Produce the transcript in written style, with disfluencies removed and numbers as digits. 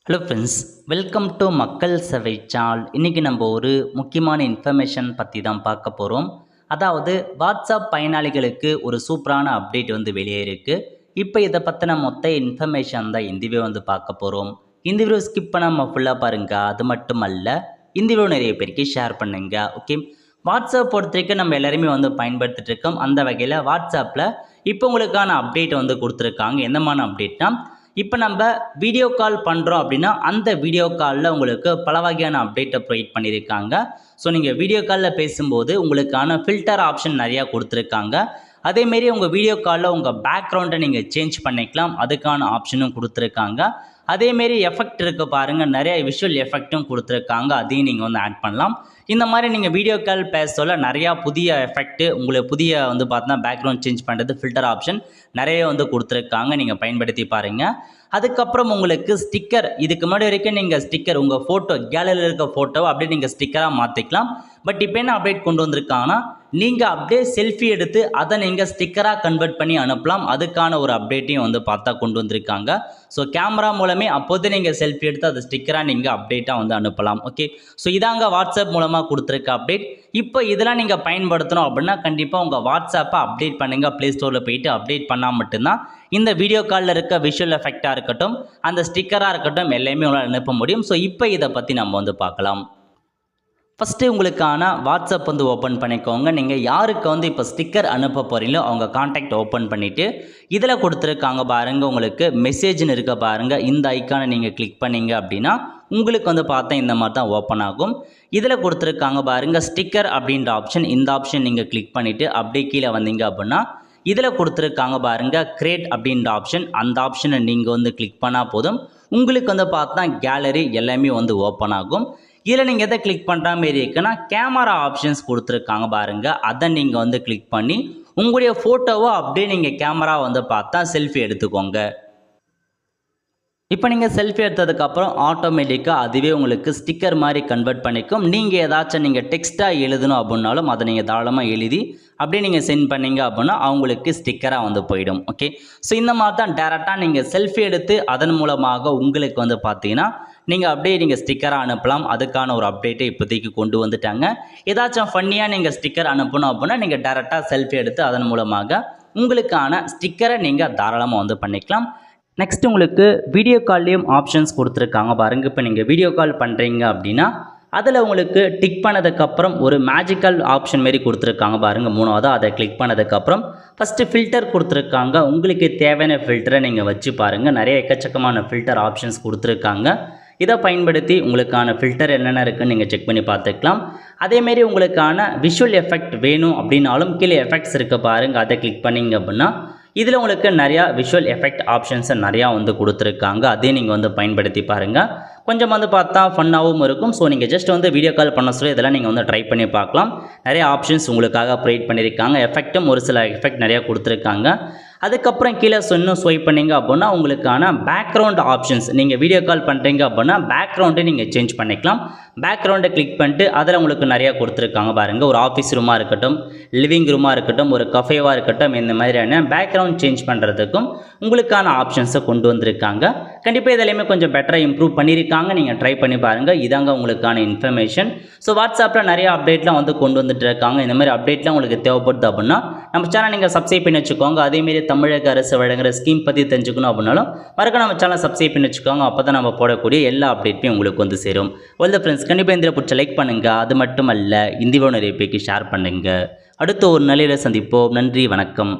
Hello friends, welcome to மக்கள் சேவை channel. இன்றைக்கி நம்ம ஒரு முக்கியமான இன்ஃபர்மேஷன் பற்றி தான் பார்க்க போகிறோம். அதாவது வாட்ஸ்அப் பயனாளிகளுக்கு ஒரு சூப்பரான அப்டேட் வெளியே இருக்குது. இப்போ இதை பற்றின மொத்த இன்ஃபர்மேஷன் தான் இந்த வீடியோ பார்க்க போகிறோம். இந்த வீடியோ ஸ்கிப் பண்ணாமல் ஃபுல்லாக பாருங்கள். அது மட்டும் அல்ல, இந்த வீடியோ நிறைய பேருக்கு ஷேர் பண்ணுங்க. ஓகே, வாட்ஸ்அப் பொறுத்த வரைக்கும் நம்ம எல்லாருமே பயன்படுத்திட்டு இருக்கோம். அந்த வகையில் வாட்ஸ்அப்பில் இப்போ உங்களுக்கான அப்டேட் கொடுத்துருக்காங்க. என்னமான அப்டேட்னா, இப்போ நம்ம வீடியோ கால் பண்ணுறோம் அப்படின்னா அந்த வீடியோ காலில் உங்களுக்கு பல வகையான அப்டேட்டை ப்ரொவைட் பண்ணியிருக்காங்க. ஸோ நீங்கள் வீடியோ காலில் பேசும்போது உங்களுக்கான ஃபில்டர் ஆப்ஷன் நிறையா கொடுத்துருக்காங்க. அதேமாரி உங்கள் வீடியோ காலில் உங்கள் பேக்ரவுண்டை நீங்கள் சேஞ்ச் பண்ணிக்கலாம், அதுக்கான ஆப்ஷனும் கொடுத்துருக்காங்க. அதேமாரி எஃபெக்ட் இருக்க பாருங்கள், நிறைய விஷுவல் எஃபெக்ட்டும் கொடுத்துருக்காங்க, அதையும் நீங்கள் ஆட் பண்ணலாம். இந்த மாதிரி நீங்கள் வீடியோ கால் பேச சொல்ல நிறையா புதிய எஃபெக்ட்டு, உங்களுக்கு புதிய பார்த்தீங்கன்னா பேக்ரவுண்ட் சேஞ்ச் பண்ணுறது, ஃபில்டர் ஆப்ஷன் நிறைய கொடுத்துருக்காங்க. நீங்கள் பயன்படுத்தி பாருங்கள். அதுக்கப்புறம் உங்களுக்கு ஸ்டிக்கர், இதுக்கு முன்னாடி வரைக்கும் நீங்கள் ஸ்டிக்கர் உங்கள் ஃபோட்டோ கேலரியில் இருக்க ஃபோட்டோவை அப்படியே நீங்கள் ஸ்டிக்கராக மாற்றிக்கலாம். பட் இப்போ என்ன அப்டேட் கொண்டு வந்திருக்காங்கன்னா, நீங்கள் அப்படியே செல்ஃபி எடுத்து அதை நீங்கள் ஸ்டிக்கராக கன்வெர்ட் பண்ணி அனுப்பலாம். அதுக்கான ஒரு அப்டேட்டையும் பார்த்தா கொண்டு வந்திருக்காங்க. ஸோ கேமரா மூலமே அப்போது நீங்கள் செல்ஃபி எடுத்து அதை ஸ்டிக்கராக நீங்கள் அப்டேட்டாக அனுப்பலாம். ஓகே, ஸோ இதாங்க வாட்ஸ்அப் மூலமாக கொடுத்துருக்க அப்டேட். இப்போ இதெல்லாம் நீங்கள் பயன்படுத்தணும் அப்படின்னா கண்டிப்பாக உங்கள் வாட்ஸ்அப்பை அப்டேட் பண்ணுங்கள். ப்ளே ஸ்டோரில் போயிட்டு அப்டேட் பண்ணால் மட்டும்தான் இந்த வீடியோ காலில் இருக்க விஷுவல் எஃபெக்டாக இருக்கட்டும், அந்த ஸ்டிக்கராக இருக்கட்டும், எல்லாமே உங்களால் அனுப்ப முடியும். ஸோ இப்போ இதை பற்றி நம்ம பார்க்கலாம். ஃபஸ்ட்டு உங்களுக்கான வாட்ஸ்அப் ஓப்பன் பண்ணிக்கோங்க. நீங்கள் யாருக்கு இப்போ ஸ்டிக்கர் அனுப்ப போகிறீங்களோ அவங்க கான்டாக்ட் ஓப்பன் பண்ணிவிட்டு இதில் கொடுத்துருக்காங்க பாருங்கள், உங்களுக்கு மெசேஜ்னு இருக்க பாருங்கள். இந்த ஐக்கானை நீங்கள் கிளிக் பண்ணிங்க அப்படின்னா உங்களுக்கு பார்த்தா இந்த மாதிரி தான் ஓப்பன் ஆகும். இதில் கொடுத்துருக்காங்க பாருங்கள் ஸ்டிக்கர் அப்படின்ற ஆப்ஷன். இந்த ஆப்ஷன் நீங்கள் கிளிக் பண்ணிவிட்டு அப்படியே கீழே வந்தீங்க அப்படின்னா இதில் கொடுத்துருக்காங்க பாருங்கள் கிரியேட் அப்படின்ற ஆப்ஷன். அந்த ஆப்ஷனை நீங்கள் கிளிக் பண்ணால் போதும். உங்களுக்கு பார்த்தா கேலரி எல்லாமே ஓப்பன் ஆகும். இதில் நீங்கள் எதை கிளிக் பண்ணுற மாரி இருக்குன்னா கேமரா ஆப்ஷன்ஸ் கொடுத்துருக்காங்க பாருங்கள். அதை நீங்கள் கிளிக் பண்ணி உங்களுடைய ஃபோட்டோவை அப்படியே நீங்கள் கேமரா பார்த்தா செல்ஃபி எடுத்துக்கோங்க. இப்போ நீங்கள் செல்ஃபி எடுத்ததுக்கப்புறம் ஆட்டோமேட்டிக்காக அதுவே உங்களுக்கு ஸ்டிக்கர் மாதிரி கன்வெர்ட் பண்ணிக்கும். நீங்கள் ஏதாச்சும் டெக்ஸ்ட்டாக எழுதணும் அப்படின்னாலும் அதை நீங்கள் தாராளமாக எழுதி அப்படியே நீங்கள் சென்ட் பண்ணிங்க அப்படின்னா அவங்களுக்கு ஸ்டிக்கராக போயிடும். ஓகே, ஸோ இந்த மாதிரி தான் டேரெக்டாக நீங்கள் செல்ஃபி எடுத்து அதன் மூலமாக உங்களுக்கு பார்த்தீங்கன்னா நீங்கள் அப்படியே நீங்கள் ஸ்டிக்கராக அனுப்பலாம். அதுக்கான ஒரு அப்டேட்டை இப்போதைக்கு கொண்டு வந்துட்டாங்க. ஏதாச்சும் ஃபன்னியாக நீங்கள் ஸ்டிக்கர் அனுப்பணும் அப்படின்னா நீங்கள் டேரெக்டாக செல்ஃபி எடுத்து அதன் மூலமாக உங்களுக்கான ஸ்டிக்கரை நீங்கள் தாராளமாக பண்ணிக்கலாம். நெக்ஸ்ட் உங்களுக்கு வீடியோ கால்லையும் ஆப்ஷன்ஸ் கொடுத்துருக்காங்க பாருங்கள். இப்போ நீங்கள் வீடியோ கால் பண்ணுறீங்க அப்படின்னா அதில் உங்களுக்கு டிக் பண்ணதுக்கப்புறம் ஒரு மேஜிக்கல் ஆப்ஷன் மாரி கொடுத்துருக்காங்க பாருங்கள். மூணாவது அதை கிளிக் பண்ணதுக்கப்புறம் ஃபஸ்ட்டு ஃபில்டர் கொடுத்துருக்காங்க. உங்களுக்கு தேவையான ஃபில்டரை நீங்கள் வச்சு பாருங்கள். நிறைய எக்கச்சக்கமான ஃபில்டர் ஆப்ஷன்ஸ் கொடுத்துருக்காங்க. இதை பயன்படுத்தி உங்களுக்கான ஃபில்டர் என்னென்ன இருக்குதுன்னு நீங்கள் செக் பண்ணி பார்த்துக்கலாம். அதேமாரி உங்களுக்கான விஷுவல் எஃபெக்ட் வேணும் அப்படின்னாலும் கீழே எஃபெக்ட்ஸ் இருக்க பாருங்கள். அதை கிளிக் பண்ணிங்க அப்படின்னா இதில் உங்களுக்கு நிறையா விஷுவல் எஃபெக்ட் ஆப்ஷன்ஸை நிறையா கொடுத்துருக்காங்க. அதையும் நீங்கள் பயன்படுத்தி பாருங்கள். கொஞ்சம் பார்த்தா ஃபன்னாகவும் இருக்கும். ஸோ நீங்கள் ஜஸ்ட் வீடியோ கால் பண்ண சொல்லி இதெல்லாம் நீங்கள் ட்ரை பண்ணி பார்க்கலாம். நிறைய ஆப்ஷன்ஸ் உங்களுக்காக ப்ரொவைட் பண்ணியிருக்காங்க. எஃபெக்ட்டும் ஒரு சில எஃபெக்ட் நிறையா கொடுத்துருக்காங்க. அதுக்கப்புறம் கீழே இன்னும் ஸ்வைப் பண்ணிங்க அப்படின்னா உங்களுக்கான பேக்ரவுண்ட் ஆப்ஷன்ஸ், நீங்கள் வீடியோ கால் பண்ணுறீங்க அப்படின்னா பேக்ரவுண்டை நீங்கள் சேஞ்ச் பண்ணிக்கலாம். பேக்ரவுண்டை கிளிக் பண்ணிட்டு அதில் உங்களுக்கு நிறையா கொடுத்துருக்காங்க பாருங்கள். ஒரு ஆஃபீஸ் ரூமாக இருக்கட்டும், லிவிங் ரூமாக இருக்கட்டும், ஒரு கஃபேவாக இருக்கட்டும், இந்த மாதிரியான பேக்ரவுண்ட் சேஞ்ச் பண்ணுறதுக்கும் உங்களுக்கான ஆப்ஷன்ஸை கொண்டு வந்திருக்காங்க. கண்டிப்பாக இதெல்லாமே கொஞ்சம் பெட்டராக இம்ப்ரூவ் பண்ணியிருக்காங்க. நீங்கள் ட்ரை பண்ணி பாருங்கள். இதாங்க உங்களுக்கான இன்ஃபர்மேஷன். ஸோ வாட்ஸ்அப்பில் நிறைய அப்டேட்லாம் கொண்டு வந்துட்டு இருக்காங்க. இந்த மாதிரி அப்டேட்லாம் உங்களுக்கு தேவைப்படுது அப்படின்னா நம்ம சேனல் நீங்கள் சப்ஸ்கிரைப் பண்ணி வச்சுக்கோங்க. அதேமாரி தமிழக அரசு வழங்குகிற ஸ்கீம் பற்றி தெரிஞ்சுக்கணும் அப்படின்னாலும் மறக்க நம்ம சேனல் சப்ஸ்கிரைப் பண்ணி வச்சுக்கோங்க. அப்போ தான் நம்ம போடக்கூடிய எல்லா அப்டேட்டையும் உங்களுக்கு சேரும். வெல் ஃப்ரெண்ட்ஸ், கண்டிப்பாக இந்த பிடிச்ச லைக் பண்ணுங்கள். அது மட்டும் அல்ல, இந்த வீடியோ நிறைய பேருக்கு ஷேர் பண்ணுங்கள். அடுத்த ஒரு நிலையில் சந்திப்போம். நன்றி, வணக்கம்.